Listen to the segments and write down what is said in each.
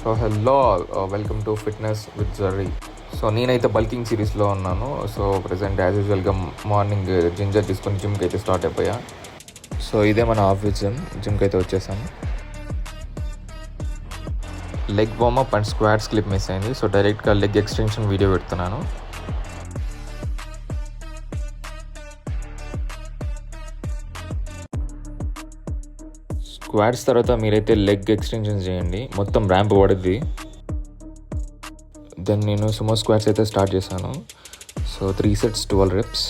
So hello welcome to fitness with Jerry. So నేనైతే bulking సిరీస్లో ఉన్నాను. సో ప్రజెంట్ యాజ్ యూజువల్గా మార్నింగ్ జింజర్ తీసుకొని జిమ్కి అయితే స్టార్ట్ అయిపోయా. సో ఇదే మన ఆఫీస్ జిమ్కి అయితే వచ్చేసాము. Leg warmup and squats clip miss అయింది. సో డైరెక్ట్గా లెగ్ ఎక్స్టెన్షన్ వీడియో పెడుతున్నాను. స్క్వాట్స్ తర్వాత మీరైతే లెగ్ ఎక్స్టెన్షన్ చేయండి, మొత్తం ర్యాంప్ పడుద్ది. దెన్ నేను సుమో స్క్వాట్స్ అయితే స్టార్ట్ చేశాను. So 3 sets 12 reps.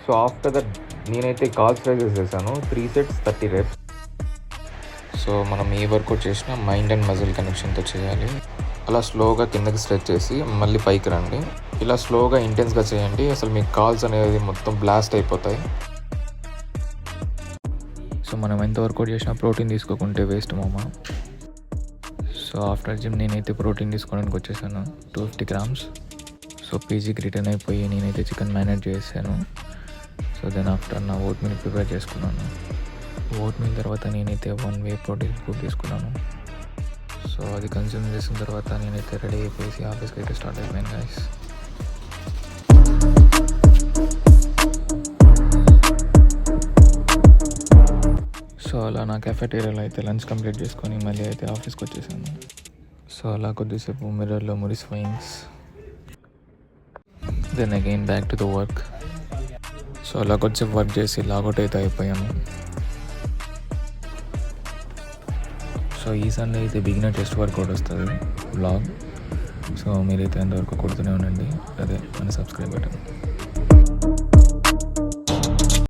So after that నేనైతే కాల్స్ రైజెస్ చేశాను. 3 sets 30 reps. సో మనం ఏ వర్కౌట్ చేసినా మైండ్ అండ్ మజిల్ కనెక్షన్తో చేయాలి. అలా స్లోగా కిందకి స్ట్రెచ్ చేసి మళ్ళీ పైకి రండి. ఇలా స్లోగా ఇంటెన్స్గా చేయండి. అసలు మీ కాల్స్ అనేది మొత్తం బ్లాస్ట్ అయిపోతాయి. సో మనం ఎంత వర్కౌట్ చేసినా ప్రోటీన్ తీసుకోకుంటే వేస్ట్ మామ. సో ఆఫ్టర్ జిమ్ నేనైతే ప్రోటీన్ తీసుకోవడానికి వచ్చేసాను 250 grams. సో పీజీకి రిటర్న్ అయిపోయి నేనైతే చికెన్ మ్యారినేట్ చేశాను. సో దెన్ ఆఫ్టర్ నా ఓట్ మీల్ ప్రిపేర్ చేసుకున్నాను. ఓట్ మీల్ తర్వాత నేనైతే 1 whey ప్రోటీన్ స్కూప్ తీసుకున్నాను. సో అది కన్జ్యూమ్ చేసిన తర్వాత నేనైతే రెడీ అయిపోయి ఆఫీస్కి అయితే స్టార్ట్ అయిపోయాను గైస్. సో అలా నా కెఫెటేరియాలో అయితే లంచ్ కంప్లీట్ చేసుకొని మళ్ళీ అయితే ఆఫీస్కి వచ్చేసాను. సో అలా కొద్దిసేపు మిర్రర్లో మురిసిపోయింగ్స్, then again back to the work. So అలా కొద్దిసేపు వర్క్ చేసి లాగౌట్ అయితే అయిపోయాను. సో ఈ సండే అయితే బిగినర్ టెస్ట్ వర్కౌట్ వస్తుంది వ్లాగ్. సో మీరైతే ఎంతవరకు కొడుతూనే ఉండండి, అదే మన సబ్స్క్రైబ్ బటన్.